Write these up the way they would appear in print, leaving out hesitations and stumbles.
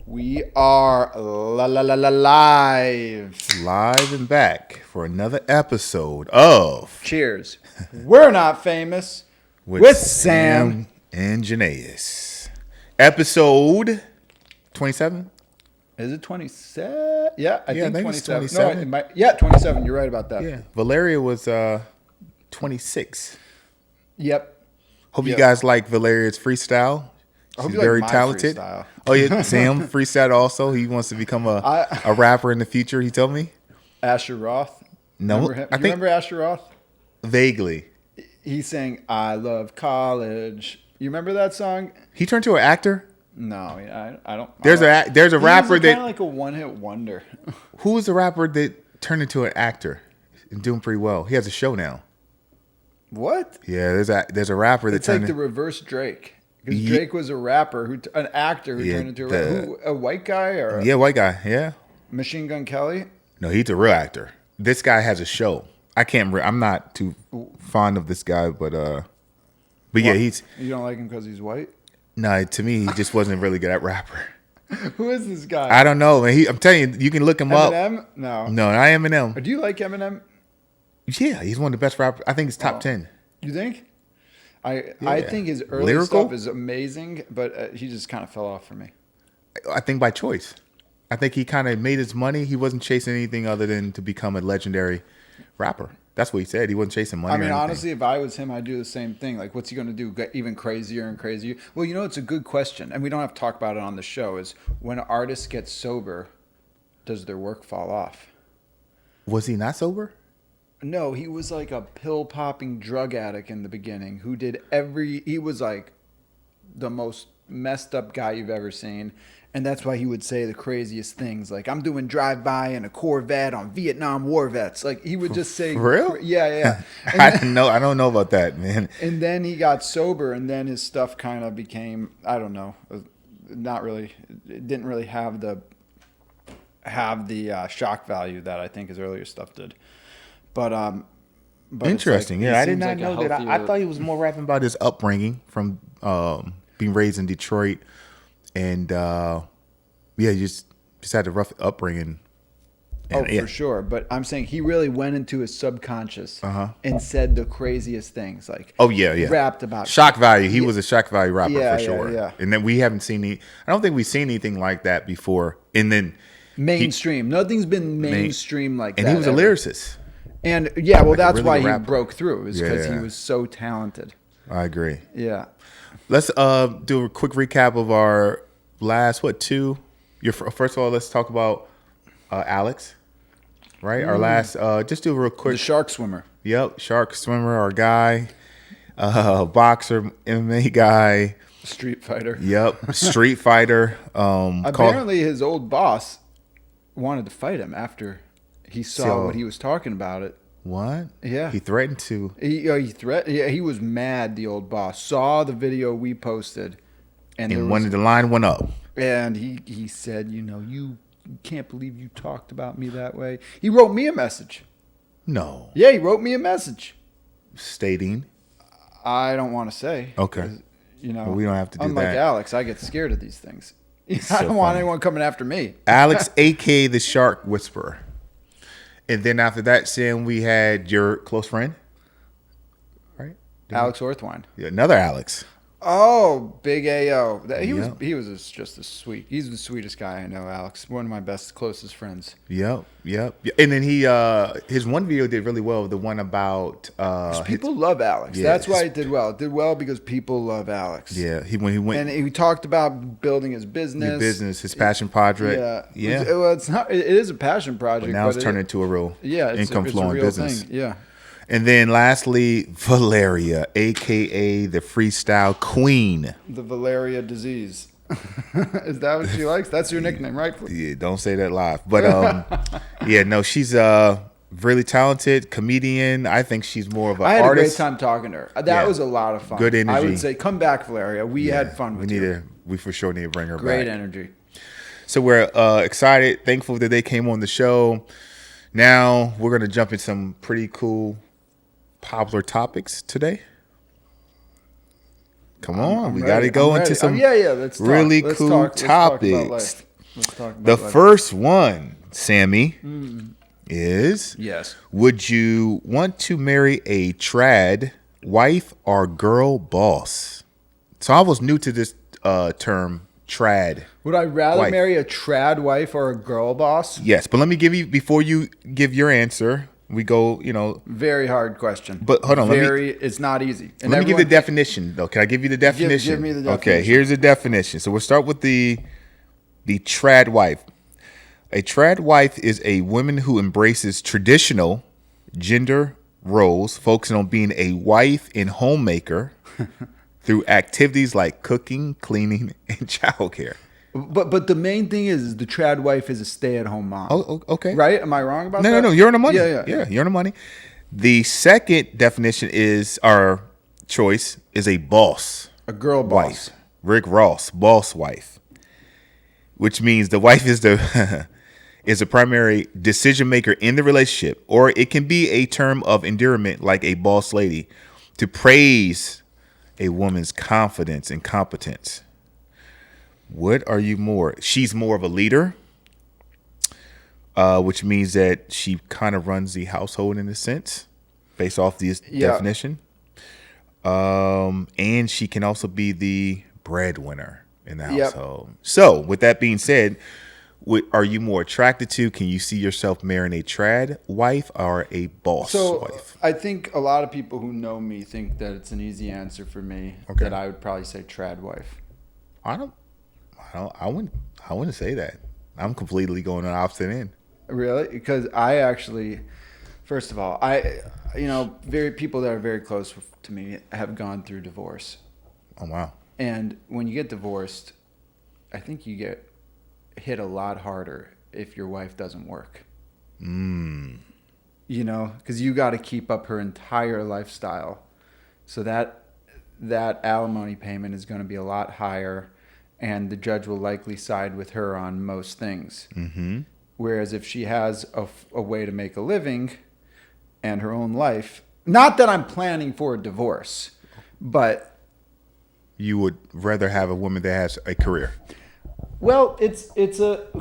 We are live. Live and back for another episode of Cheers. We're not famous with Sam and Jernavis. Episode 27? Is it 27? Yeah, I think it's 27. 27. No, it might, 27. You're right about that. Yeah. Valeria was 26. Yep. Hope you guys like Valeria's freestyle. She's very talented. Freestyle. Oh yeah, Sam freestyled also. He wants to become a rapper in the future, he told me. Asher Roth. No, Remember him? Remember Asher Roth? Vaguely. He sang "I Love College." You remember that song? He turned to an actor? No, I don't. There's a rapper that kind of like a one-hit wonder. Who is the rapper that turned into an actor and doing pretty well? He has a show now. What? Yeah, there's a rapper that It's like the reverse Drake. Because Drake was a rapper, an actor who turned into a white guy or white guy. Yeah, Machine Gun Kelly. no, he's a real actor. This guy has a show. I'm not too fond of this guy, but yeah, he's. You don't like him because he's white? No, to me, he just wasn't really good at rapper. Who is this guy? I don't know, man. I'm telling you, you can look him up. Eminem? No, I Eminem. Do you like Eminem? Yeah, he's one of the best rappers. I think he's top 10. You think? I think his early Lyrical? stuff is amazing, but he just kind of fell off for me. I think by choice. I think he kind of made his money. He wasn't chasing anything other than to become a legendary rapper. That's what he said. He wasn't chasing money. I mean, honestly, if I was him, I'd do the same thing. Like, what's he going to do? Get even crazier and crazier? Well, it's a good question, and we don't have to talk about it on the show. Is when artists get sober, does their work fall off? Was he not sober? No, he was like a pill-popping drug addict in the beginning who did he was like the most messed up guy you've ever seen. And that's why he would say the craziest things. Like, I'm doing drive-by in a Corvette on Vietnam war vets. Like, he would just say... For real? Yeah. I don't know about that, man. And then he got sober, and then his stuff kind of became, I don't know, not really... It didn't really have the shock value that I think his earlier stuff did. But interesting. Like, I did not know that. I thought he was more rapping about his upbringing from being raised in Detroit, and he just had a rough upbringing. And, for sure. But I'm saying he really went into his subconscious and said the craziest things. Like, rapped about shock value. He was a shock value rapper for sure. Yeah. And then we haven't seen I don't think we've seen anything like that before. And then mainstream. Nothing's been mainstream like that. And he was a lyricist. And that's why he broke through, is because he was so talented. I agree. Yeah. Let's do a quick recap of our last two. First of all, let's talk about Alex. Right, our last. Just do a real quick. The shark swimmer. Yep, shark swimmer. Our guy, boxer, MMA guy, street fighter. Yep, street fighter. Apparently, his old boss wanted to fight him after he saw what he was talking about it. What? Yeah. He threatened to. He was mad. The old boss saw the video we posted, and the line went up. And he said, you can't believe you talked about me that way. He wrote me a message. No. Yeah, he wrote me a message. Stating. I don't want to say. Okay. Well, we don't have to do unlike that. Unlike Alex, I get scared of these things. I don't want anyone coming after me. Alex, a.k.a. the Shark Whisperer. And then after that, Sam, we had your close friend, right? Alex Orthwine. Yeah, another Alex. Oh, Big A.O. He was just he's the sweetest guy I know, Alex. One of my closest friends. Yep. And then his one video did really well. The one about people love Alex. Yeah, that's why it did well. It did well because people love Alex. Yeah, when he went, and he talked about building his business, his passion project. Yeah. Well, it's not. It is a passion project. But now it's turned into a real income flowing business. Thing. Yeah. And then lastly, Valeria, a.k.a. the freestyle queen. The Valeria disease. Is that what she likes? That's your nickname, right? Yeah, don't say that live. But she's really talented comedian. I think she's more of an artist. I had a great time talking to her. That was a lot of fun. Good energy. I would say come back, Valeria. We had fun with you. We for sure need to bring her back. Great energy. So we're excited, thankful that they came on the show. Now we're going to jump in some pretty cool popular topics today. Come on, we got to go into some let's really talk. cool topics. Let's talk about The life. first one, Sammy, is Yes. would you want to marry a trad wife or girl boss? So I was new to this term, trad. Would I rather Wife. marry a trad wife or a girl boss? Yes, but let me give you, before you give your answer, we go, Very hard question. But hold on, it's not easy. And let me give you the everyone definition, though. Can I give you the definition? give me the Okay, definition. here's the definition. So we'll start with the trad wife. A trad wife is a woman who embraces traditional gender roles, focusing on being a wife and homemaker through activities like cooking, cleaning, and childcare. But the main thing is the trad wife is a stay-at-home mom. Oh, okay. Right? Am I wrong about that? No. You're on the money. Yeah. You're on the money. The second definition is our choice is a boss A girl boss. wife. Rick Ross, boss wife, which means the wife is the is a primary decision maker in the relationship, or it can be a term of endearment like a boss lady to praise a woman's confidence and competence. What are you more? She's more of a leader, which means that she kind of runs the household in a sense, based off this definition. And she can also be the breadwinner in the household. So, with that being said, what are you more attracted to? Can you see yourself marrying a trad wife or a boss wife? I think a lot of people who know me think that it's an easy answer for me. Okay. That I would probably say trad wife. I wouldn't say that. I'm completely going on the opposite end. Really? Because I actually, first of all, people that are very close to me have gone through divorce. Oh, wow. And when you get divorced, I think you get hit a lot harder if your wife doesn't work. Because you got to keep up her entire lifestyle. So that alimony payment is going to be a lot higher, and the judge will likely side with her on most things. Mm-hmm. Whereas if she has a way to make a living and her own life, not that I'm planning for a divorce, but You would rather have a woman that has a career. well,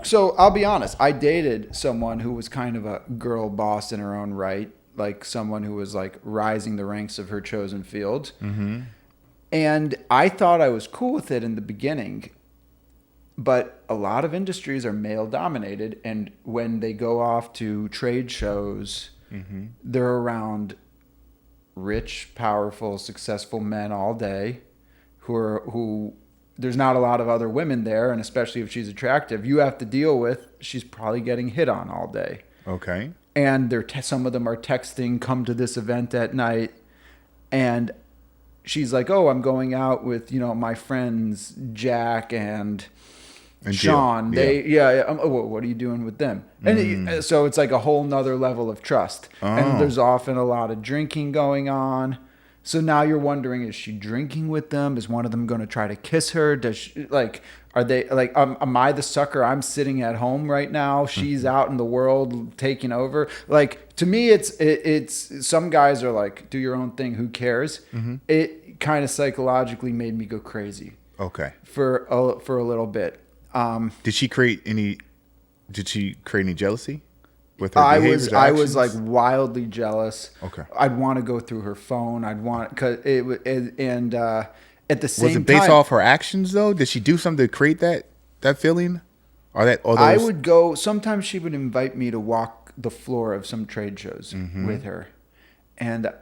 so I'll be honest. I dated someone who was kind of a girl boss in her own right, like someone who was like rising the ranks of her chosen field. Mm-hmm. And I thought I was cool with it in the beginning, but a lot of industries are male dominated, and when they go off to trade shows, they're around rich, powerful, successful men all day who there's not a lot of other women there, and especially if she's attractive, you have to deal with she's probably getting hit on all day. Okay. And some of them are texting, come to this event at night, and she's like, oh, I'm going out with, my friends Jack and Sean. Jill. What are you doing with them? And so it's like a whole nother level of trust. And there's often a lot of drinking going on. So now you're wondering, is she drinking with them? Is one of them going to try to kiss her? Are they like, am I the sucker? I'm sitting at home right now. She's out in the world taking over. Like, to me, it's some guys are like, do your own thing. Who cares? It kind of psychologically made me go crazy. Okay. For a little bit. Did she create any jealousy with her I behaviors was or I was actions? like wildly jealous. Okay. I'd want to go through her phone. At the same Was it based time, off her actions though? Did she do something to create that feeling? Or that all those I would go. Sometimes she would invite me to walk the floor of some trade shows with her, and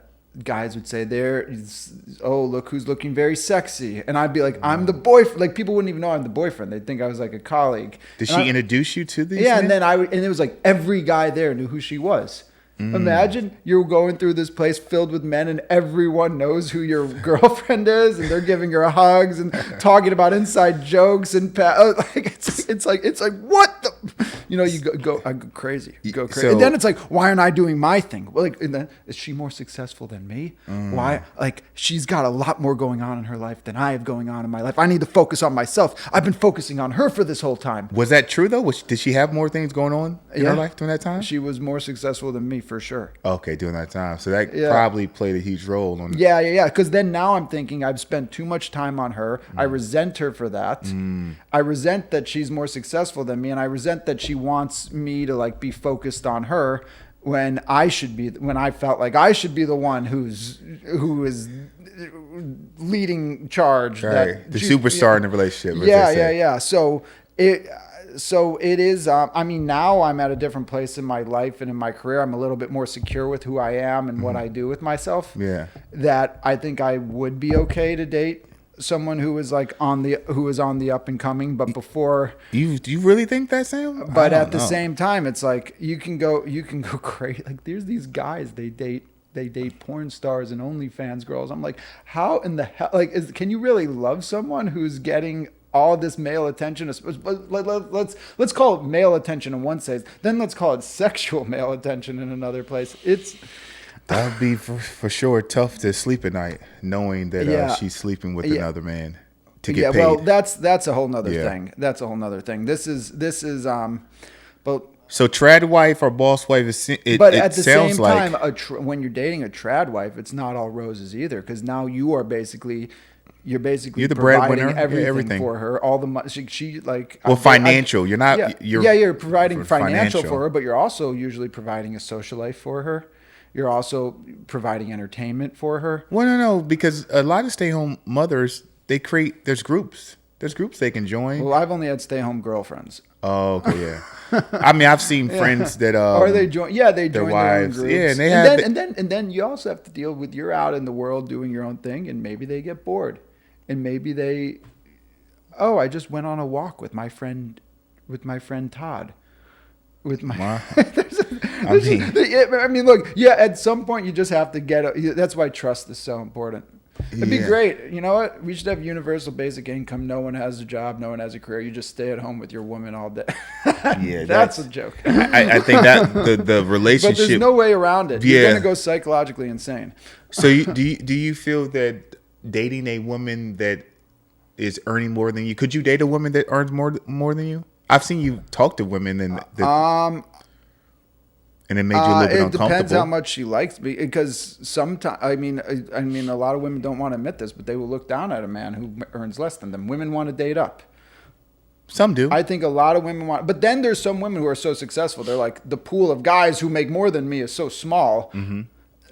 guys would say, look who's looking very sexy. And I'd be like, I'm the boyfriend. Like, people wouldn't even know I'm the boyfriend. They'd think I was like a colleague. Did she introduce you to these? Yeah, men? and it was like every guy there knew who she was. Imagine you're going through this place filled with men and everyone knows who your girlfriend is, and they're giving her hugs and talking about inside jokes and it's like what the You know, I go crazy, go crazy. So- And then it's like, why aren't I doing my thing? Well, like, and then, is she more successful than me? Why? Like, she's got a lot more going on in her life than I have going on in my life. I need to focus on myself. I've been focusing on her for this whole time. Was that true though? Did she have more things going on in her life during that time? She was more successful than me for sure. Okay, during that time. So that probably played a huge role on. Yeah. Because then now I'm thinking I've spent too much time on her. I resent her for that. I resent that she's more successful than me, and I resent that she wants me to like be focused on her when I felt like I should be the one who is leading charge. Right. The superstar in the relationship. Yeah. So it is. I mean, now I'm at a different place in my life and in my career. I'm a little bit more secure with who I am and what I do with myself. Yeah. That I think I would be okay to date someone who is like on the up and coming. But before, Do you really think that, Sam? but at the same time, it's like you can go crazy. Like there's these guys they date porn stars and OnlyFans girls. I'm like, how in the hell? Like, can you really love someone who's getting all this male attention? Let's call it male attention in one sense. Then let's call it sexual male attention in another place. That would be for sure tough to sleep at night, knowing that she's sleeping with another man to get paid. Well, that's a whole nother thing. That's a whole nother thing. This is but. So trad wife or boss wife But at the sounds same like, time, when you're dating a trad wife, it's not all roses either. Because now you're basically You're the providing breadwinner, everything for her. All the money she like. financial. You're not. You're providing financial financial for her, but you're also usually providing a social life for her. You're also providing entertainment for her. Well, no, because a lot of stay-home mothers, there's groups. There's groups they can join. Well, I've only had stay-home girlfriends. Oh, okay, yeah. I mean, I've seen friends that or they join. Yeah, they join their own wives. groups. Yeah, and they have. And then you also have to deal with you're out in the world doing your own thing, and maybe they get bored, and maybe they. Oh, I just went on a walk with my friend Todd. With my, I mean, look, yeah. At some point, you just have to that's why trust is so important. It'd be great. You know what? We should have universal basic income. No one has a job. No one has a career. You just stay at home with your woman all day. Yeah, that's a joke. I think that the relationship. But there's no way around it. Yeah. You're gonna go psychologically insane. So do you feel that dating a woman that is earning more than you, could you date a woman that earns more than you? I've seen you talk to women and it made you a little bit uncomfortable. It depends how much she likes me, because sometimes I mean a lot of women don't want to admit this, but they will look down at a man who earns less than them. Women want to date up. Some do. I think a lot of women want, but then there's some women who are so successful. They're like, the pool of guys who make more than me is so small. Mm-hmm.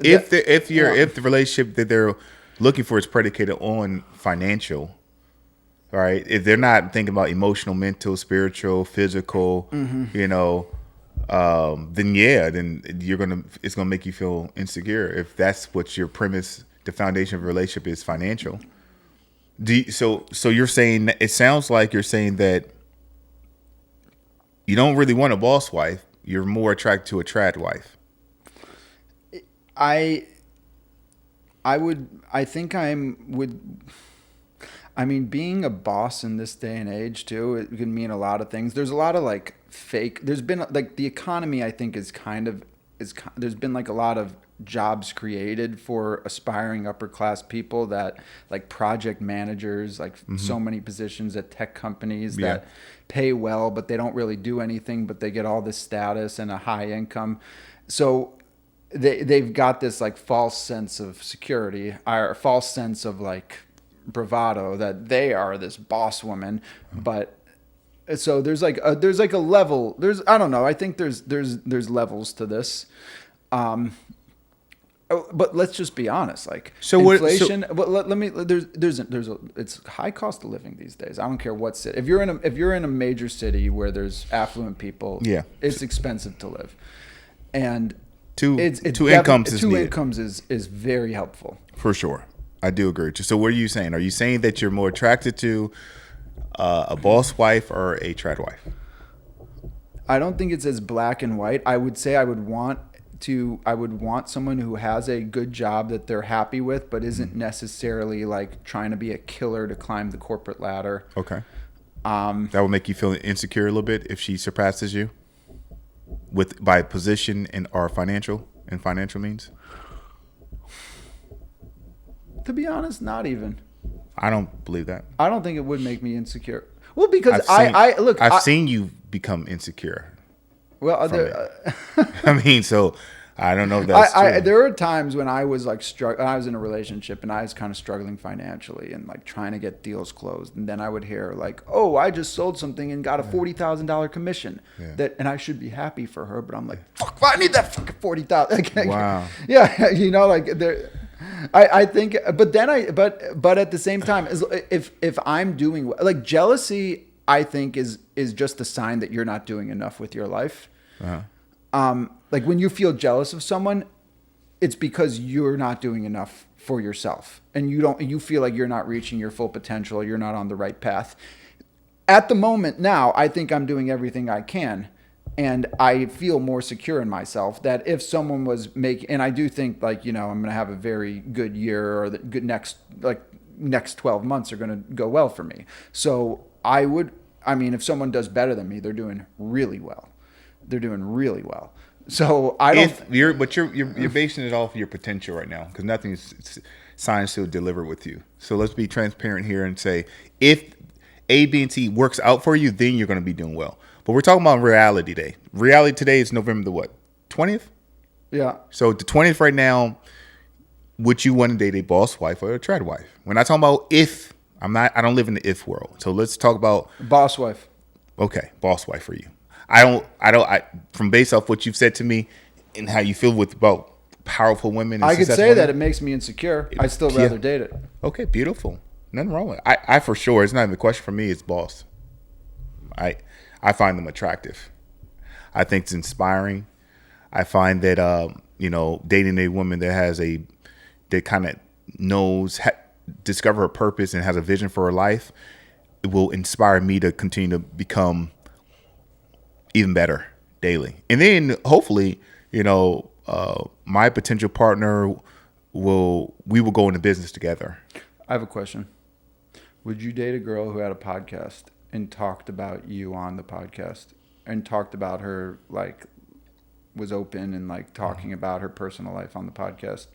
If the relationship that they're looking for is predicated on financial. Right, if they're not thinking about emotional, mental, spiritual, physical, then it's gonna make you feel insecure if that's what your premise, the foundation of a relationship is financial. So you're saying, it sounds like you're saying that you don't really want a boss wife. You're more attracted to a trad wife. I mean, being a boss in this day and age too, it can mean a lot of things. There's a lot of like fake. There's been like the economy, I think, there's been like a lot of jobs created for aspiring upper class people, that like project managers, like so many positions at tech companies that pay well, but they don't really do anything, but they get all this status and a high income. So they've got this like false sense of security, or false sense of like bravado that they are this boss woman. But so there's like a level, I don't know, I think there's levels to this. But let's just be honest, like, so inflation. It's high cost of living these days. I don't care what city. If you're in a major city where there's affluent people, it's expensive to live, and two incomes is very helpful for sure. I do agree with you. So what are you saying? Are you saying that you're more attracted to a boss wife or a trad wife? I don't think it's as black and white. I would say I would want someone who has a good job that they're happy with, but isn't necessarily like trying to be a killer to climb the corporate ladder. Okay. That would make you feel insecure a little bit if she surpasses you? by position and or financial means? To be honest, not even. I don't believe that. I don't think it would make me insecure. Well, because I've seen you become insecure. Well, I mean, so I don't know if that's true. There were times when I was like I was in a relationship and I was kind of struggling financially and like trying to get deals closed, and then I would hear like, "Oh, I just sold something and got a $40,000 commission." Yeah. And I should be happy for her, but I'm like, "Fuck, I need that fucking 40,000." Wow. Yeah, like there. I think, but at the same time, if I'm doing like jealousy, I think is just a sign that you're not doing enough with your life. Uh-huh. Like when you feel jealous of someone, it's because you're not doing enough for yourself, and you feel like you're not reaching your full potential, you're not on the right path. At the moment now, I think I'm doing everything I can, and I feel more secure in myself that if someone was making, and I do think like, I'm going to have a very good year, or the good next 12 months are going to go well for me. So if someone does better than me, they're doing really well. So I don't. But you're basing it off of your potential right now, because nothing's signed to deliver with you. So let's be transparent here and say, if A, B, and C works out for you, then you're going to be doing well. But we're talking about reality day. Reality today is November the what? 20th? Yeah. So the 20th right now, would you want to date a boss wife or a trad wife? When I talk about if, I don't live in the if world. So let's talk about boss wife. Okay, boss wife for you. I from based off what you've said to me and how you feel about powerful women. And I could say women, that it makes me insecure. I'd still rather date it. Okay, beautiful. Nothing wrong with it. I for sure, it's not even a question for me, it's boss. I find them attractive. I think it's inspiring. I find that dating a woman that kind of knows, discover her purpose and has a vision for her life, it will inspire me to continue to become even better daily. And then hopefully, my potential partner we will go into business together. I have a question. Would you date a girl who had a podcast and talked about you on the podcast and talked about her, like, was open and like talking about her personal life on the podcast?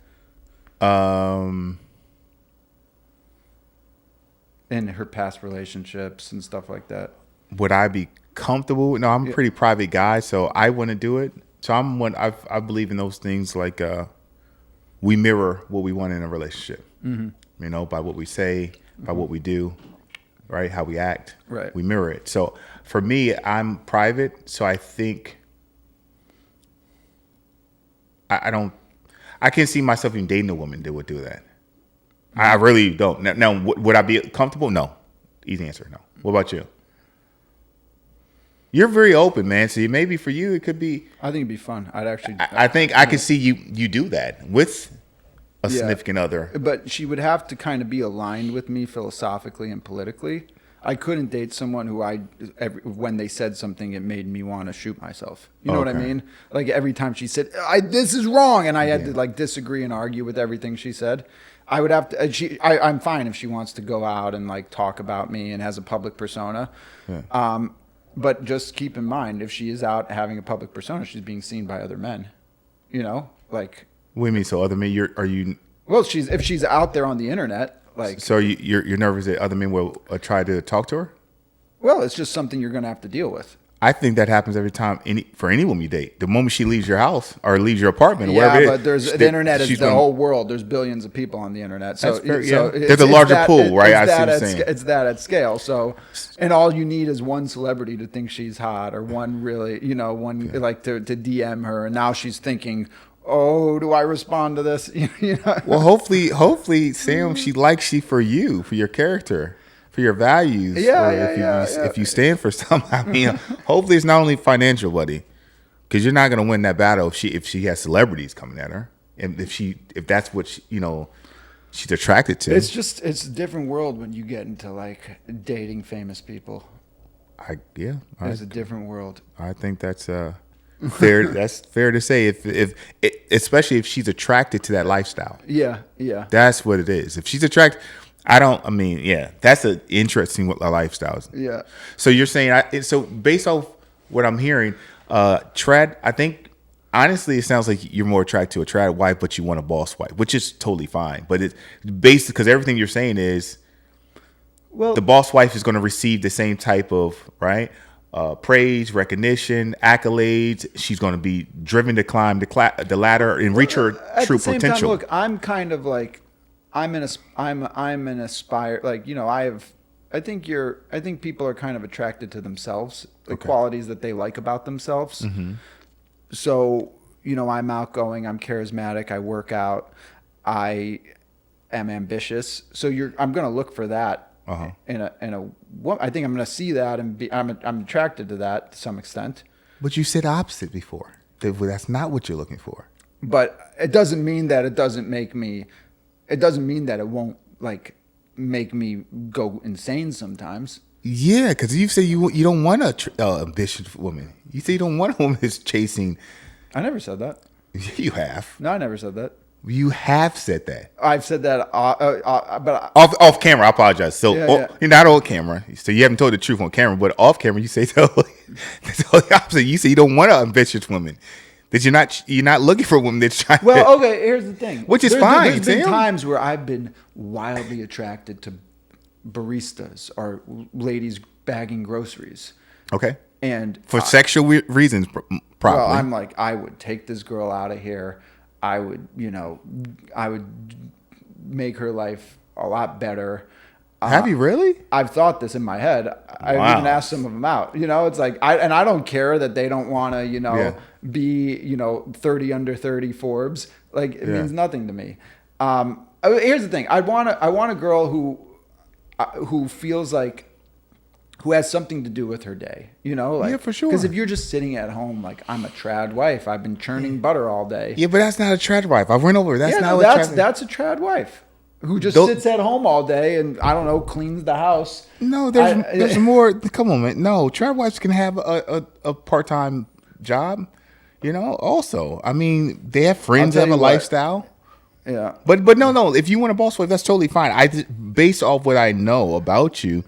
And her past relationships and stuff like that. Would I be comfortable? No, I'm a pretty private guy, so I wouldn't do it. So I believe in those things, like we mirror what we want in a relationship. Mm-hmm. By what we say, by what we do, right? How we act. Right. We mirror it. So for me, I'm private, so I think I can't see myself even dating a woman that would do that. I really don't. Now, would I be comfortable? No. Easy answer, no. What about you? You're very open, man. So maybe for you, it could be. I think it'd be fun. I think I could see you do that with a significant other. But she would have to kind of be aligned with me philosophically and politically. I couldn't date someone who when they said something, it made me want to shoot myself. You know what I mean? Like every time she said, this is wrong, and I had to like disagree and argue with everything she said. I would have to. I'm fine if she wants to go out and like talk about me and has a public persona. Yeah. But just keep in mind, if she is out having a public persona, she's being seen by other men. Like. What do you mean? So other men? Are you? Well, if she's out there on the internet, like. So you're nervous that other men will try to talk to her? Well, it's just something you're going to have to deal with. I think that happens every time for any woman you date. The moment she leaves your house or leaves your apartment, or wherever but the internet is the whole world. There's billions of people on the internet. So, there's a larger pool, right? I see what you're saying. It's that at scale. So, and all you need is one celebrity to think she's hot, or one really, like to DM her, and now she's thinking, oh, do I respond to this? Well, hopefully, Sam, she likes you for your character. For your values, if you stand for something, I mean, hopefully it's not only financial, buddy, because you're not gonna win that battle if she has celebrities coming at her, and if that's what she's attracted to. It's a different world when you get into like dating famous people. It's a different world. I think that's fair. That's fair to say. If especially if she's attracted to that lifestyle. Yeah. That's what it is. If she's attracted. That's an interesting lifestyle. Yeah. So you're saying, so based off what I'm hearing, Trad, I think honestly, it sounds like you're more attracted to a trad wife, but you want a boss wife, which is totally fine. But it's basically because everything you're saying is Well, the boss wife is going to receive the same type of praise, recognition, accolades. She's going to be driven to climb the ladder and reach her at true the same potential. time, look, I'm kind of like, I'm an aspire, like, I think people are kind of attracted to themselves, the Okay. qualities that they like about themselves. So, I'm outgoing, I'm charismatic, I work out, I am ambitious. So I'm going to look for that I think I'm going to see that and I'm attracted to that to some extent. But you said opposite before. That's not what you're looking for. But it doesn't mean that it doesn't make me. It doesn't mean that it won't like make me go insane sometimes. Yeah, because you say you don't want a ambitious woman. You say you don't want a woman that's chasing. I never said that. You have. No, I never said that. You have said that. I've said that, but Off camera, I apologize. So Yeah. you're not on camera, so you haven't told the truth on camera. But off camera, you say totally the opposite. You say you don't want an ambitious woman. That you're not looking for a woman that's trying. well, okay. Here's the thing. Which is fine, There's been Tim. times where I've been wildly attracted to baristas or ladies bagging groceries, Okay. and For sexual reasons, probably. well, I'm like, I would take this girl out of here. I would make her life a lot better. Have you really? I've thought this in my head. I've Wow. even asked some of them out. It's like I don't care that they don't want to, Yeah. be 30 under 30 Forbes. Like it Yeah. means nothing to me. Here's the thing. I want a girl who feels like who has something to do with her day, like, Yeah, for sure. Because if you're just sitting at home, like I'm a trad wife, I've been churning butter all day. Yeah, but that's not a trad wife. I went over. That's Yeah, not no, what trad. that's a trad wife who just Don't- sits at home all day and I don't know, cleans the house. No, there's more. Come on, man. No, trad wives can have a part-time job. Also, I mean, they have friends I'll that tell have a you what. lifestyle. Yeah. But no. If you want a boss wife, that's totally fine. Based off what I know about you,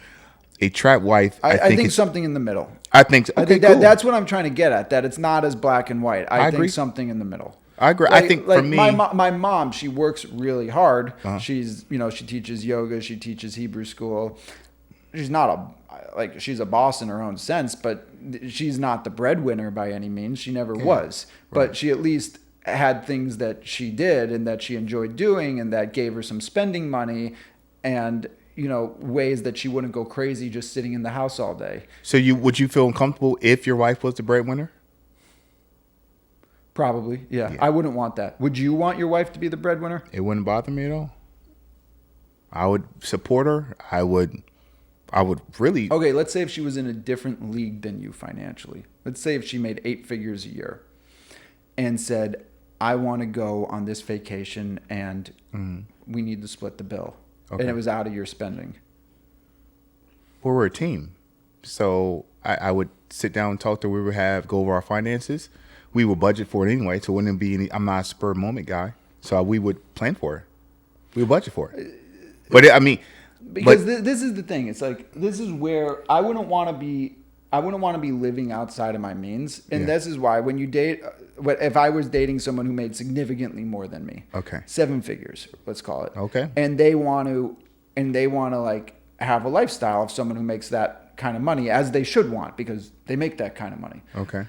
a trad wife. I think it's something in the middle. I think. Okay, I think cool. that's what I'm trying to get at. That it's not as black and white. I agree. think something in the middle. I agree. I think for me, my mom, she works really hard. Uh-huh. She's she teaches yoga. She teaches Hebrew school. She's not she's a boss in her own sense, but she's not the breadwinner by any means. She never was. But she at least had things that she did and that she enjoyed doing and that gave her some spending money and ways that she wouldn't go crazy just sitting in the house all day. so would you feel uncomfortable if your wife was the breadwinner? Probably, yeah. I wouldn't want that. Would you want your wife to be the breadwinner? It wouldn't bother me at all. I would support her. I would really. Okay, let's say if she was in a different league than you financially. Let's say if she made 8 figures a year and said, I want to go on this vacation and we need to split the bill. Okay. And it was out of your spending. Well, we're a team, so I would sit down and talk to her. We would go over our finances. We would budget for it anyway, so it wouldn't be I'm not a spur moment guy, so we would plan for it. We would budget for it. But Because this is the thing. It's like, this is where I wouldn't want to be living outside of my means. And this is why when you date, if I was dating someone who made significantly more than me, Okay. 7 figures, let's call it. Okay. And they want to like have a lifestyle of someone who makes that kind of money, as they should want, because they make that kind of money. Okay.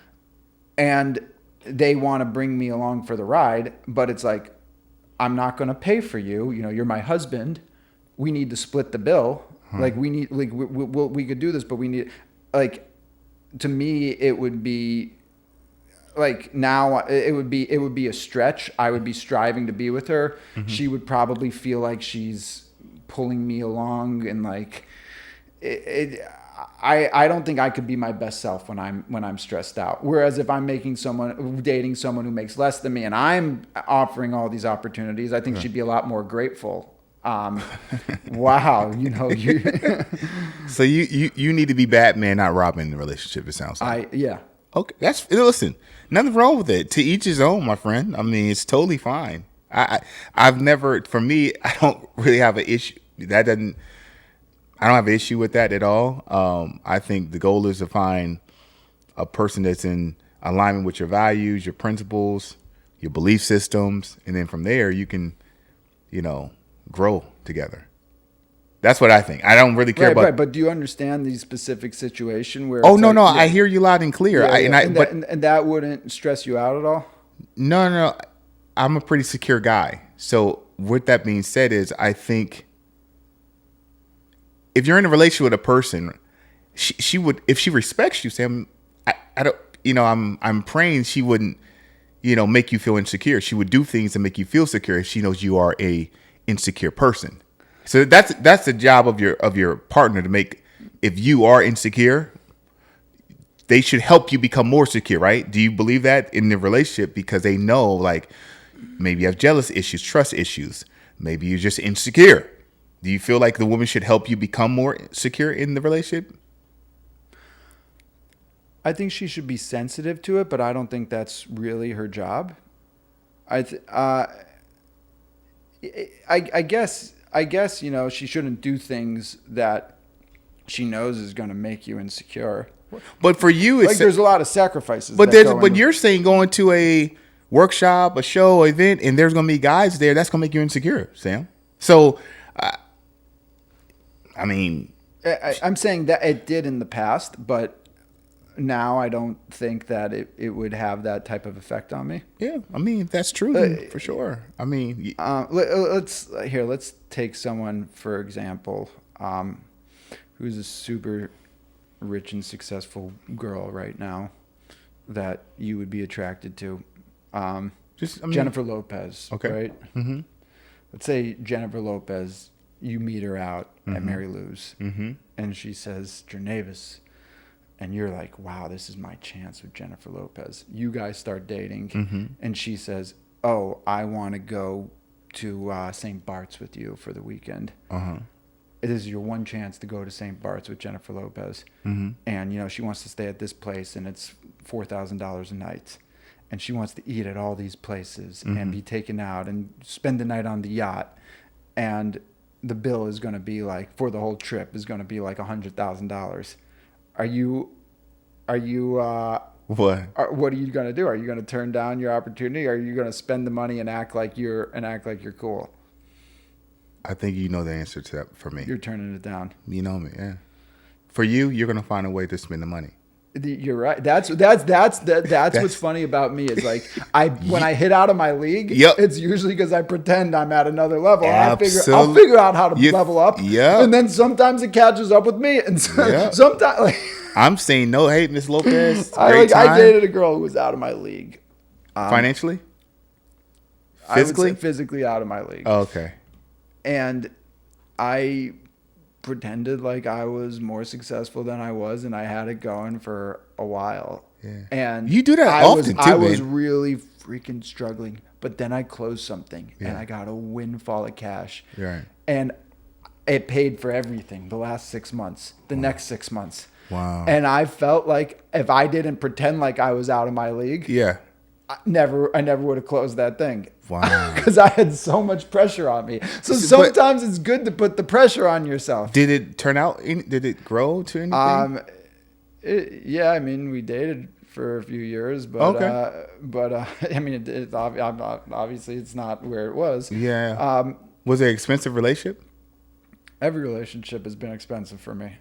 And they want to bring me along for the ride, but it's like, I'm not going to pay for you. You're my husband. We need to split the bill. Like we could do this, but we need, like, to me, it would be like, now it would be a stretch. I would be striving to be with her. Mm-hmm. She would probably feel like she's pulling me along, and like I don't think I could be my best self when I'm stressed out. Whereas if I'm dating someone who makes less than me and I'm offering all these opportunities, I think she'd be a lot more grateful. Wow, So you need to be Batman, not Robin in the relationship. It sounds like. yeah. Okay, listen. Nothing wrong with it. To each his own, my friend. I mean, it's totally fine. I've never, for me, I don't really have an issue. I don't have an issue with that at all. I think the goal is to find a person that's in alignment with your values, your principles, your belief systems, and then from there you can, grow together. That's what I think. I don't really care about. Right. But do you understand the specific situation where? Oh It's no, like, no, yeah, I hear you loud and clear. yeah, yeah. And, But and that wouldn't stress you out at all? no, no, no, I'm a pretty secure guy. So with that being said, is I think if you're in a relationship with a person, she would, if she respects you, Sam. I don't, I'm praying she wouldn't, make you feel insecure. She would do things to make you feel secure if she knows you are a insecure person. So that's the job of your partner to make. If you are insecure, they should help you become more secure, right? Do you believe that in the relationship? Because they know, like, maybe you have jealous issues, trust issues. Maybe you're just insecure. Do you feel like the woman should help you become more secure in the relationship? I think she should be sensitive to it, but I don't think that's really her job. I guess she shouldn't do things that she knows is going to make you insecure. But for you, it's Like there's a lot of sacrifices. But that go but into- you're saying going to a workshop, a show, event, and there's gonna be guys there. That's gonna make you insecure, Sam. So, I mean, I'm saying that it did in the past, but now I don't think that it would have that type of effect on me. yeah, I mean, if that's true, then for sure. I mean, Let's take someone, for example, who's a super rich and successful girl right now that you would be attracted to. Jennifer Lopez. Okay. Right? Mm-hmm. Let's say Jennifer Lopez, you meet her out at Mary Lou's, and she says, Jernavis, and you're like, wow, this is my chance with Jennifer Lopez. You guys start dating, and she says, oh, I want to go to St. Bart's with you for the weekend. It is your one chance to go to St. Bart's with Jennifer Lopez. And, she wants to stay at this place, and it's $4,000 a night. And she wants to eat at all these places and be taken out and spend the night on the yacht. And the bill is going to be like, for the whole trip, is going to be like $100,000. Are you what? What are you going to do? Are you going to turn down your opportunity? Or are you going to spend the money and act like you're cool? I think you know the answer to that for me. You're turning it down. You know me, yeah. For you, you're gonna find a way to spend the money. You're right. That's what's funny about me is like when I hit out of my league, it's usually because I pretend I'm at another level. And I'll figure out how to level up. Yeah. And then sometimes it catches up with me, and sometimes I'm saying no. Hey, Miss Lopez, I dated a girl who was out of my league. Financially, physically, I would say physically out of my league. Oh, okay. And I pretended like I was more successful than I was, and I had it going for a while. Yeah. And you do that often too, I was man. really freaking struggling, but then I closed something, and I got a windfall of cash. Right. And it paid for everything the last 6 months, the next 6 months. Wow. And I felt like if I didn't pretend like I was out of my league, I never would have closed that thing. Wow. Because I had so much pressure on me. So sometimes it's good to put the pressure on yourself. Did it turn out? Did it grow to anything? Yeah, I mean, we dated for a few years, but I mean, obviously it's not where it was. Yeah. Was it an expensive relationship? Every relationship has been expensive for me.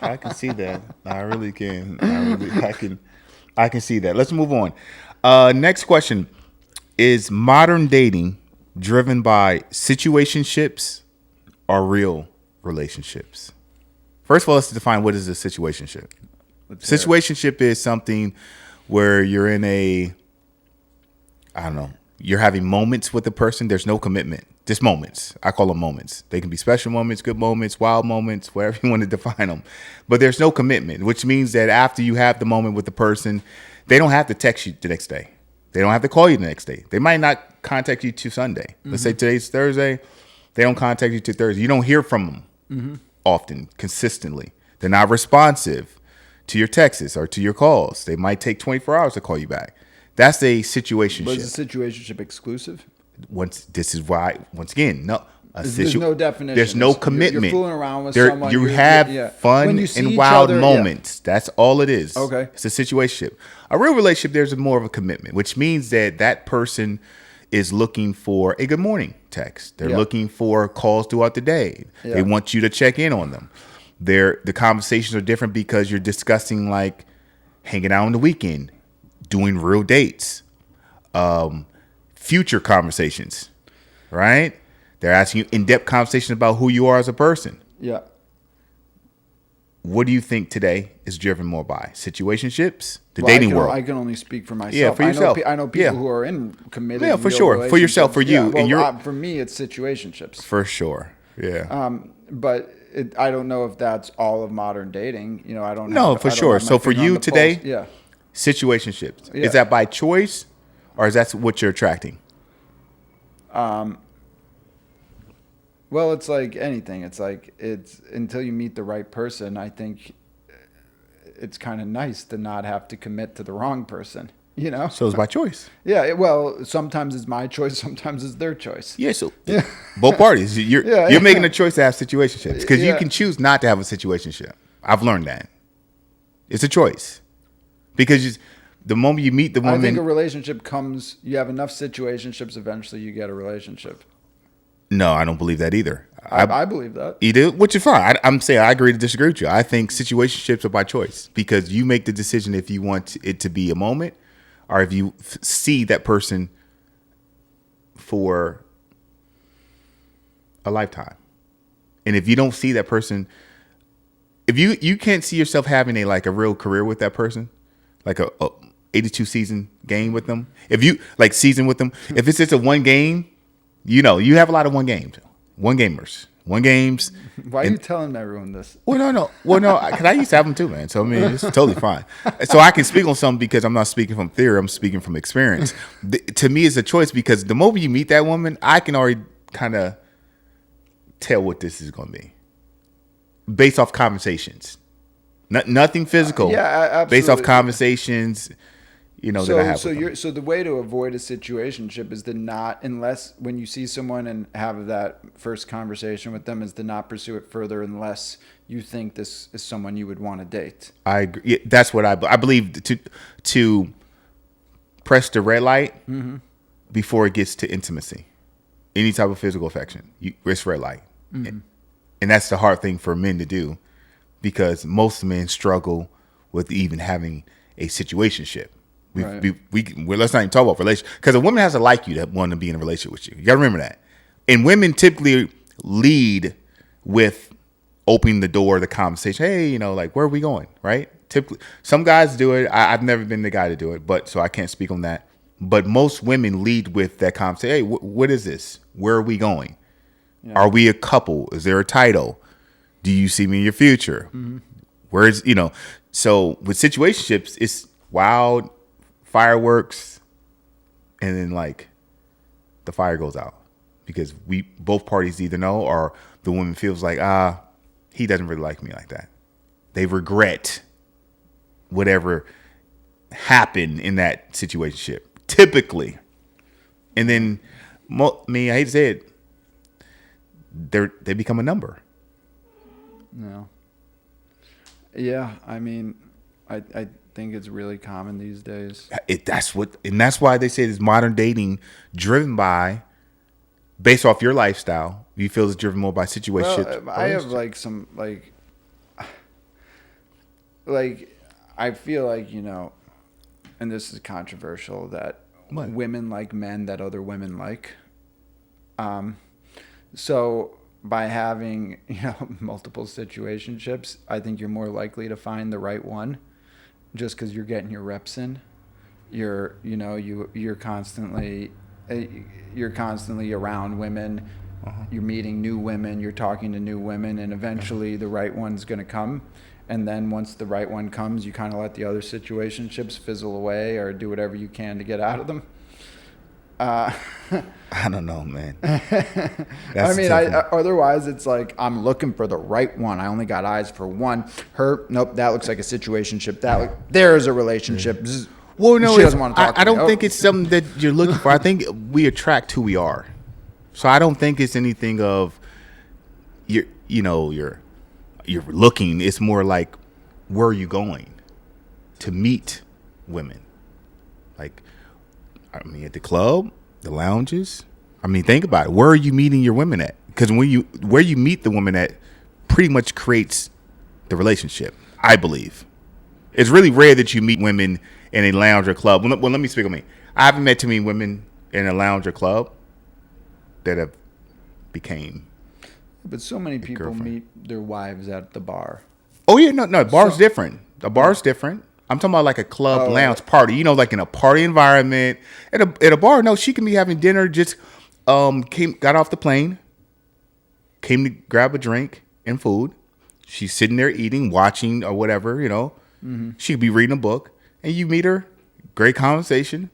I can see that. I really can. I can see that. Let's move on. Next question. Is modern dating driven by situationships or real relationships? First of all, let's define what is a situationship. Situationship is something where you're in you're having moments with the person. There's no commitment. Just moments. I call them moments. They can be special moments, good moments, wild moments, whatever you want to define them. But there's no commitment, which means that after you have the moment with the person, they don't have to text you the next day. They don't have to call you the next day. They might not contact you to Sunday. Let's say today's Thursday. They don't contact you to Thursday. You don't hear from them often, consistently. They're not responsive to your texts or to your calls. They might take 24 hours to call you back. That's a situationship. But is a situationship exclusive? Once again, no. There's no definition. There's no commitment. You're fooling around with there, someone. You have fun when you see and each wild other, moments. That's all it is. Okay. It's a situationship. A real relationship, there's more of a commitment, which means that person is looking for a good morning text. They're looking for calls throughout the day. Yeah. They want you to check in on them. The conversations are different because you're discussing like hanging out on the weekend, doing real dates, future conversations, right? They're asking you in-depth conversations about who you are as a person. Yeah. What do you think today is driven more by situationships, dating world? I can only speak for myself. Yeah, for yourself. I know people who are in committed. Yeah, for sure. For yourself, for you, and for me, it's situationships. For sure. Yeah. But I don't know if that's all of modern dating. I don't. No, for sure. So for you today, situationships. Yeah. Is that by choice, or is that what you're attracting? Well, it's like anything. It's until you meet the right person. I think it's kind of nice to not have to commit to the wrong person. So it's by choice. Yeah. Well, sometimes it's my choice. Sometimes it's their choice. Yeah. So both parties, you're making a choice to have situationships because you can choose not to have a situationship. I've learned that it's a choice because the moment you meet the woman, I think a relationship comes. You have enough situationships. Eventually, you get a relationship. No, I don't believe that either. I believe that. You do? Which is fine. I'm saying I agree to disagree with you. I think situationships are by choice because you make the decision if you want it to be a moment or if you see that person for a lifetime. And if you don't see that person, if you can't see yourself having a real career with that person, like a 82 season game with them, if you season with them, if it's just a one game, you have a lot of one games. Why are you telling everyone this? Well, no, because I used to have them too, man. So I mean, it's totally fine. So I can speak on something because I'm not speaking from theory. I'm speaking from experience. To me, it's a choice because the moment you meet that woman, I can already kind of tell what this is going to be based off conversations. Nothing physical. Yeah, absolutely. Based off conversations. That I have. So the way to avoid a situationship is to not, unless when you see someone and have that first conversation with them, is to not pursue it further unless you think this is someone you would want to date. I agree. Yeah, that's what I believe to press the red light before it gets to intimacy. Any type of physical affection, it's red light, and that's the hard thing for men to do because most men struggle with even having a situationship. Let's not even talk about relationship because a woman has to like you to want to be in a relationship with you. You got to remember that. And women typically lead with opening the door, the conversation. Hey, where are we going? Right? Typically, some guys do it. I've never been the guy to do it, so I can't speak on that. But most women lead with that conversation. Hey, what is this? Where are we going? Yeah. Are we a couple? Is there a title? Do you see me in your future? Mm-hmm. Where's So with situationships, it's wild. Fireworks, and then the fire goes out because both parties either know or the woman feels like he doesn't really like me like that. They regret whatever happened in that situationship typically, and then I hate to say it, they become a number. No. Yeah, I mean, I think it's really common these days. That's why they say this modern dating driven by based off your lifestyle. You feel it's driven more by situationships. Well, I have I feel like and this is controversial that women like men that other women like. So by having multiple situationships, I think you're more likely to find the right one. Just because you're getting your reps in, you're constantly around women, you're meeting new women, you're talking to new women, and eventually the right one's going to come. And then once the right one comes, you kind of let the other situationships fizzle away or do whatever you can to get out of them. I don't know, man. Otherwise it's like I'm looking for the right one. I only got eyes for one. Nope, that looks like a situationship. There's a relationship. Well, no, she doesn't want to talk to me. I don't think it's something that you're looking for. I think we attract who we are. So I don't think it's anything of you're looking. It's more like, where are you going to meet women? Like, I mean, at the club, the lounges. I mean, think about it. Where are you meeting your women at? Because where you meet the woman at pretty much creates the relationship, I believe. It's really rare that you meet women in a lounge or club. Well, let me speak on me. I haven't met too many women in a lounge or club that have became. But so many people girlfriend. meet their wives at the bar. Oh yeah, no, bar's different. A bar's different. I'm talking about like a club lounge party. You know, like in a party environment. At a bar, no, she can be having dinner. Just got off the plane, came to grab a drink and food. She's sitting there eating, watching, or whatever. You know, she could be reading a book, and you meet her. Great conversation.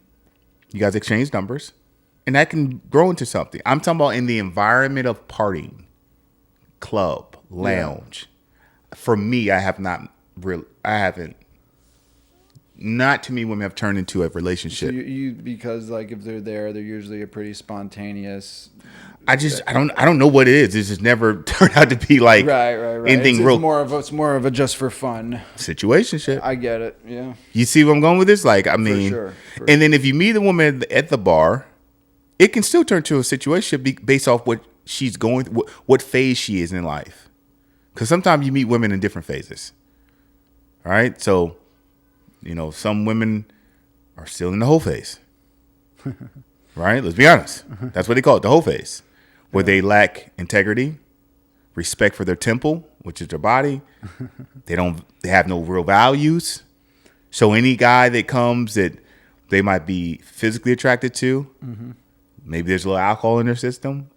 You guys exchange numbers, and that can grow into something. I'm talking about in the environment of partying, club, lounge. Yeah. For me, I haven't. Not too many women have turned into a relationship. So you because like if they're there, they're usually a pretty spontaneous. I don't know what it is. It's just never turned out to be like right. anything It's real. more of a just for fun situationship. I get it. Yeah. You see where I'm going with this? Like, I mean, For sure. And then if you meet a woman at the bar, it can still turn to a situationship based off what she's going, what phase she is in life. Because sometimes you meet women in different phases. All right, so. You know, some women are still in the whole phase, right? Let's be honest. That's what they call it, the whole phase, where they lack integrity, respect for their temple, which is their body. They have no real values. So any guy that comes that they might be physically attracted to, maybe there's a little alcohol in their system.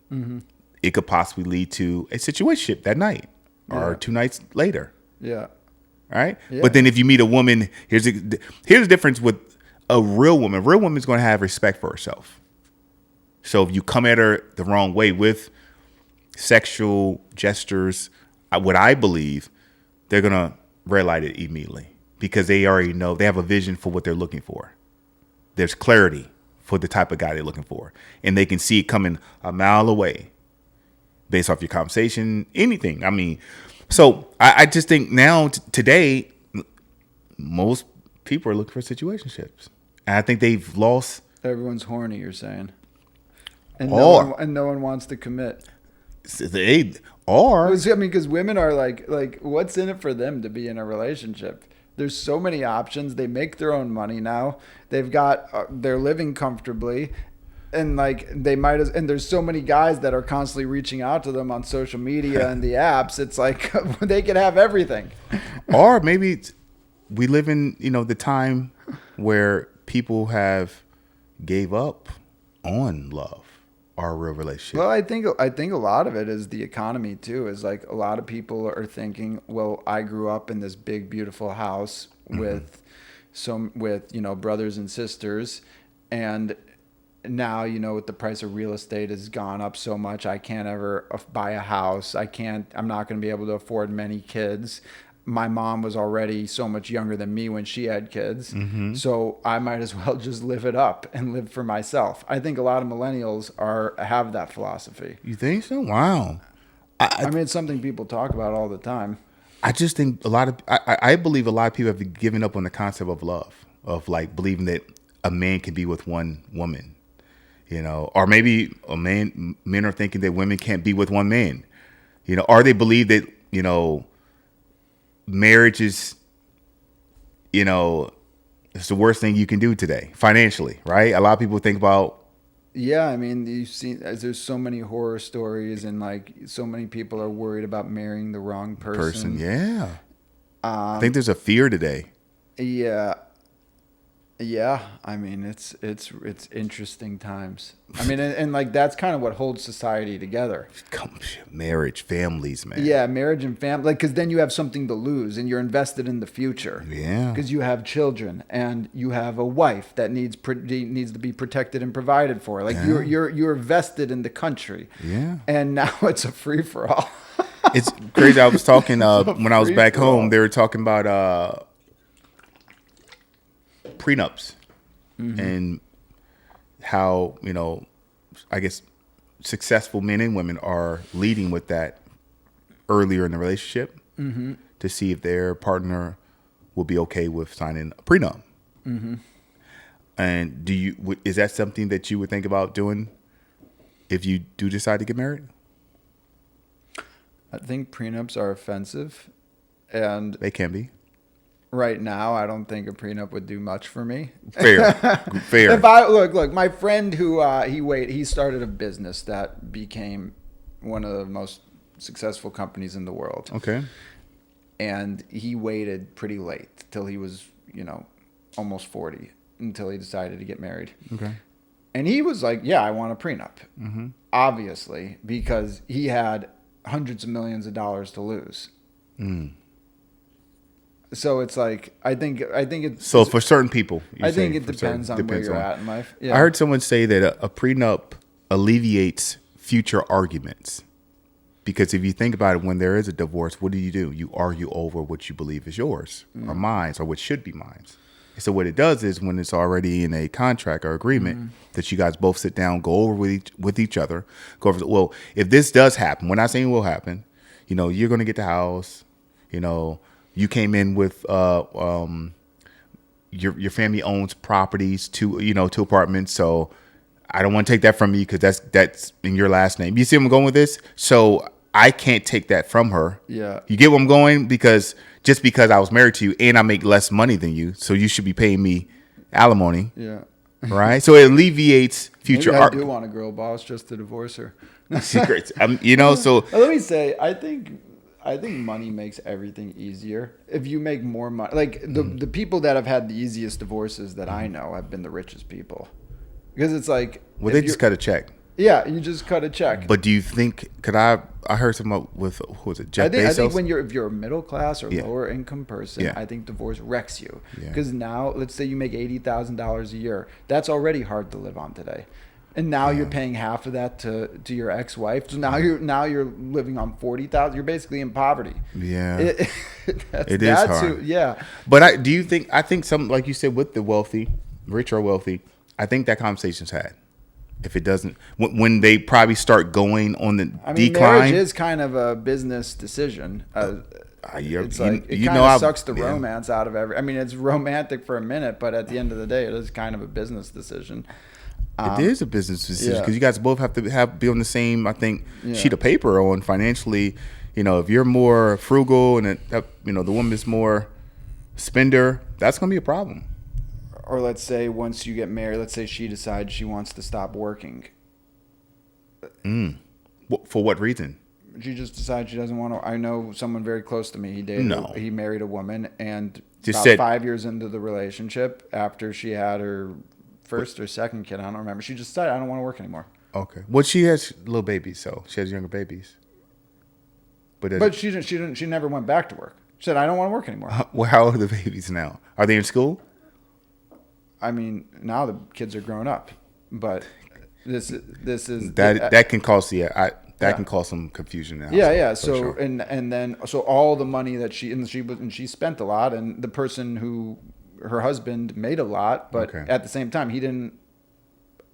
It could possibly lead to a situationship that night or 2 nights later. Yeah. Right? Yeah. But then if you meet a woman, here's the difference with a real woman. A real woman's going to have respect for herself. So if you come at her the wrong way with sexual gestures, what I believe, they're going to red light it immediately because they already know, they have a vision for what they're looking for. There's clarity for the type of guy they're looking for. And they can see it coming a mile away based off your conversation, anything. I mean, so I just think now, today, most people are looking for situationships. And I think they've lost. Everyone's horny, you're saying. And no one wants to commit. Because women are like, what's in it for them to be in a relationship? There's so many options. They make their own money now. They've got, they're living comfortably. And like and there's so many guys that are constantly reaching out to them on social media and the apps. It's like they could have everything. Or maybe we live in, the time where people have gave up on love or a real relationship. Well, I think a lot of it is the economy too. Is like a lot of people are thinking, well, I grew up in this big beautiful house with brothers and sisters, and now, with the price of real estate has gone up so much, I can't ever buy a house. I'm not going to be able to afford many kids. My mom was already so much younger than me when she had kids. So I might as well just live it up and live for myself. I think a lot of millennials have that philosophy. You think so? Wow. I mean, it's something people talk about all the time. I just think I believe a lot of people have given up on the concept of love, of like believing that a man can be with one woman. Or maybe men are thinking that women can't be with one man, or they believe that, marriage is, it's the worst thing you can do today financially, right? A lot of people think about. Yeah. I mean, there's so many horror stories and like so many people are worried about marrying the wrong person. Yeah. I think there's a fear today. Yeah. Yeah, I mean it's interesting times. I mean, and like that's kind of what holds society together. Marriage, families, man. Yeah, marriage and family. Like, because then you have something to lose, and you're invested in the future. Yeah. Because you have children, and you have a wife that needs to be protected and provided for. Like you're vested in the country. Yeah. And now it's a free for all. It's crazy. I was talking when I was back home. They were talking about. Prenups and how, I guess successful men and women are leading with that earlier in the relationship to see if their partner will be okay with signing a prenup. And is that something that you would think about doing if you do decide to get married? I think prenups are offensive, and They can be. right now, I don't think a prenup would do much for me. Fair. If I look, my friend who he started a business that became one of the most successful companies in the world. Okay. And he waited pretty late till he was, almost 40 until he decided to get married. Okay. And he was like, "Yeah, I want a prenup." Obviously, because he had hundreds of millions of dollars to lose. So it's like I think it's So for certain people, I think it depends on where you're at in life. Yeah. I heard someone say that a prenup alleviates future arguments. Because if you think about it, when there is a divorce, what do? You argue over what you believe is yours or mine or what should be mine. So what it does is when it's already in a contract or agreement that you guys both sit down, go over with each other, go over, well, if this does happen, we're not saying it will happen, you're going to get the house, you came in with your family owns properties, two apartments, so I don't want to take that from you because that's in your last name. You see where I'm going with this? So I can't take that from her. Yeah. You get where I'm going? Because just because I was married to you and I make less money than you, so you should be paying me alimony. Yeah. Right? So it alleviates future Maybe I do want a girl boss just to divorce her. secrets. So Let me say, I think money makes everything easier. If you make more money, like the people that have had the easiest divorces that I know have been the richest people. Because it's like, well, they just cut a check. Yeah, you just cut a check. But do you think? I heard something with who was it? Jeff Bezos. I think if you're a middle class or lower income person, I think divorce wrecks you. Because now, let's say you make $80,000 a year, that's already hard to live on today, and now you're paying half of that to your ex-wife. So now you're living on $40,000. You're basically in poverty. Yeah, it is hard. But I think some, like you said, with the wealthy, rich or wealthy, I think that conversation's had. If it doesn't, when they probably start going on the decline. Marriage is kind of a business decision. It's like it kind of sucks the romance out of every. I mean, it's romantic for a minute, but at the end of the day, it is kind of a business decision. It is a business decision because you guys both have to be on the same, I think, sheet of paper on financially. If you're more frugal and the woman is more spender, that's going to be a problem. Or let's say once you get married, let's say she decides she wants to stop working. For what reason? She just decides she doesn't want to. I know someone very close to me. He married a woman, and just about 5 years into the relationship, after she had her first or second kid, I don't remember, she just decided, I don't want to work anymore. Okay. Well, she has little babies, so she has younger babies. But she never went back to work. She said, I don't want to work anymore. Well, how old are the babies now? Are they in school? I mean, now the kids are grown up, but this is that can cause can cause some confusion now. Yeah. So sure. and then all the money that she spent a lot, and the person who her husband made a lot, but at the same time he didn't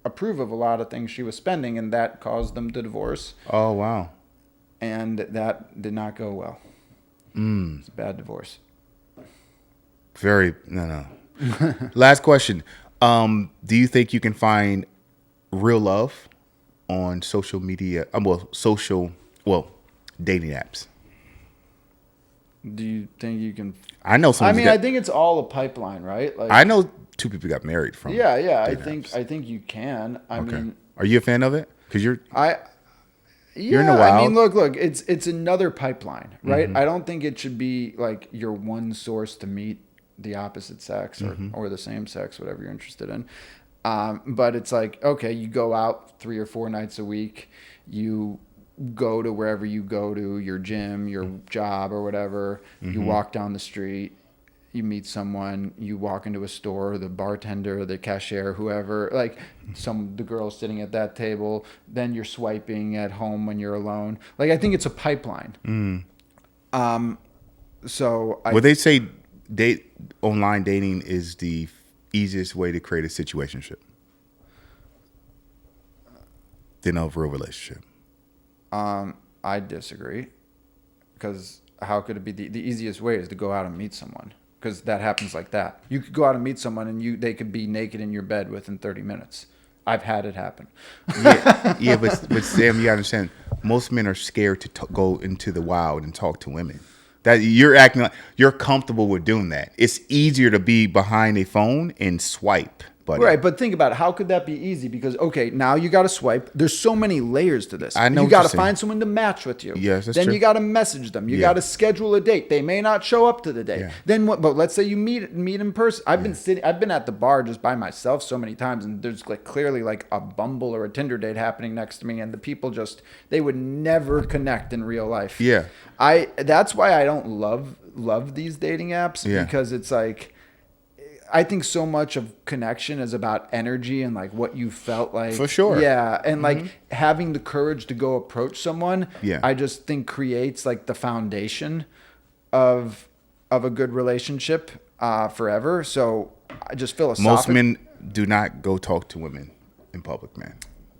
approve of a lot of things she was spending, and that caused them to divorce. Oh wow! And that did not go well. It's a bad divorce. No. Last question. Do you think you can find real love on social media? Dating apps? Do you think you can? I know some. I think it's all a pipeline, right? Like, I know 2 people got married from. Yeah. I think you can. I mean, are you a fan of it? Because you're in the wild. I mean, look. It's another pipeline, right? I don't think it should be like your one source to meet the opposite sex or the same sex, whatever you're interested in. But it's like, okay, you go out 3 or 4 nights a week, you go to wherever you go to, your gym, your job or whatever, you walk down the street, you meet someone, you walk into a store, the bartender, the cashier, whoever, like the girl sitting at that table, then you're swiping at home when you're alone. Like, I think it's a pipeline. They say online dating is the easiest way to create a situationship. than a real relationship. I disagree, because how could it be the easiest way is to go out and meet someone, because that happens like that. You could go out and meet someone and they could be naked in your bed within 30 minutes. I've had it happen. Yeah, but Sam, you gotta understand, most men are scared to go into the wild and talk to women. That you're acting like you're comfortable with doing that. It's easier to be behind a phone and swipe. Buddy. Right, but think about it. How could that be easy? Because, okay, now you got to swipe. There's so many layers to this. I know you what got you're to find saying. someone to match with you. Yes, that's then true. you got to message them. You Yeah. got to schedule a date. They may not show up to the date. Yeah. Then what? But let's say you meet in person. I've been at the bar just by myself so many times, and there's like clearly like a Bumble or a Tinder date happening next to me, and the people they would never connect in real life. Yeah. That's why I don't love these dating apps, Yeah. because it's like, I think so much of connection is about energy and like what you felt like. For sure. Yeah. And like having the courage to go approach someone, Yeah. I just think creates like the foundation of a good relationship forever. So I just philosophically. Most men do not go talk to women in public, man.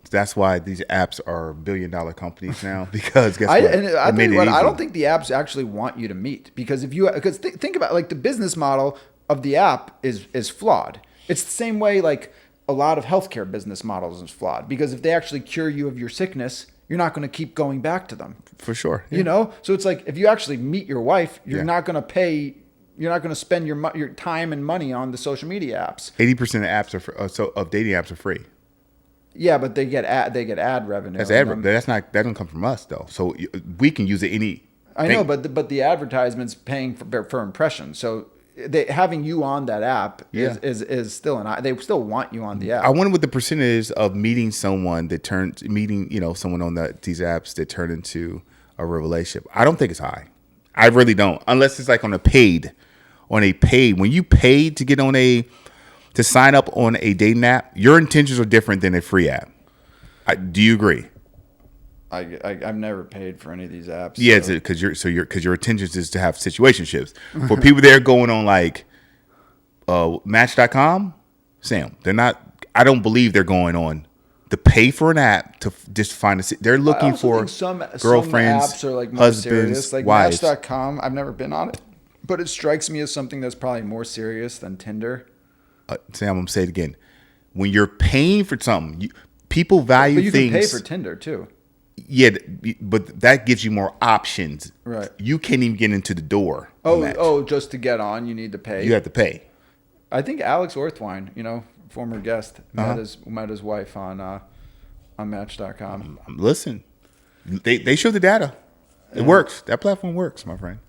That's why these apps are billion-dollar companies now. Because guess what? I It made it I easy. don't think the apps actually want you to meet, because think about like the business model of the app is flawed. It's the same way like a lot of healthcare business models is flawed, because if they actually cure you of your sickness, you're not going to keep going back to them. For sure. Yeah. You know, so it's like if you actually meet your wife, you're Yeah. not going to pay. You're not going to spend your time and money on the social media apps. 80% of apps of dating apps are free. Yeah, but they get ad revenue. That's on them. that doesn't come from us though. So we can use it any. I know, but the advertisement's paying for impressions. So having you on that app Yeah. is still they still want you on the app. I wonder what the percentage of meeting someone someone on these apps that turn into a real relationship. I don't think it's high. I really don't, unless it's like on a paid. When you paid to get to sign up on a dating app, your intentions are different than a free app. Do you agree? I've never paid for any of these apps. Yeah, so. because your intentions is to have situationships. For people that are going on like Match.com, Sam, they're not. I don't believe they're going on to pay for an app to just find they're looking I also for think some girlfriends, apps are like more husbands, serious. Like wives. Match.com, I've never been on it, but it strikes me as something that's probably more serious than Tinder. Sam, I'm gonna say it again. When you're paying for something, people value But you things. can pay for Tinder too. Yeah, but that gives you more options. Right. You can't even get into the door. on Match. Just to get on, you need to pay. You have to pay. I think Alex Orthwine, former guest, Uh-huh. met his wife on Match.com. Listen, they show the data. It works. That platform works, my friend.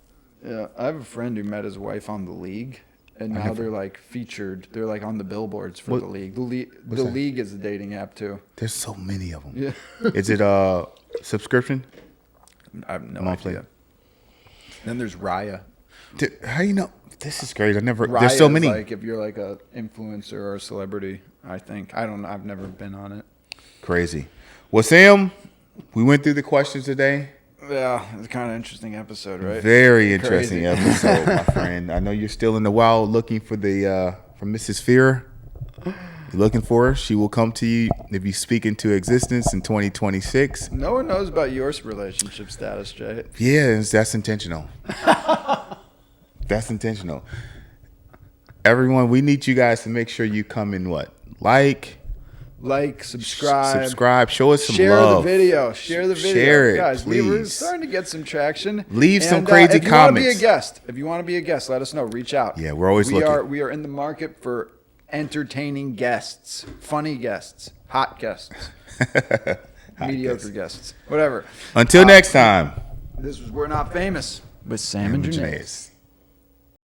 Yeah, I have a friend who met his wife on The League, and now they're like featured. They're like on the billboards for The League. The that? League is a dating app too. There's so many of them. Yeah, Is it subscription? I have no Monthly. idea. Then there's Raya. How you know? This is crazy. Raya There's so is many. like if you're like a influencer or a celebrity. I think I don't know. I've never been on it. Crazy. Well, Sam, we went through the questions today. Yeah, it's kind of interesting episode, right? Very interesting Crazy. episode, my friend. I know you're still in the wild looking for for Mrs. Fear. You're looking for her. She will come to you if you speak into existence in 2026. No one knows about your relationship status, Jay. Yeah, that's intentional. That's intentional. Everyone, we need you guys to make sure you come and like, subscribe, show us some share love. the video, share the video, Share it, guys. We're please. starting to get some traction. Leave some And, crazy if you want to be comments. a guest, let us know. Reach out. Yeah, we're always we looking. We are in the market for entertaining guests, funny guests, hot guests, mediocre guests, whatever. Until next time. This was We're Not Famous with Sam and Jernavis.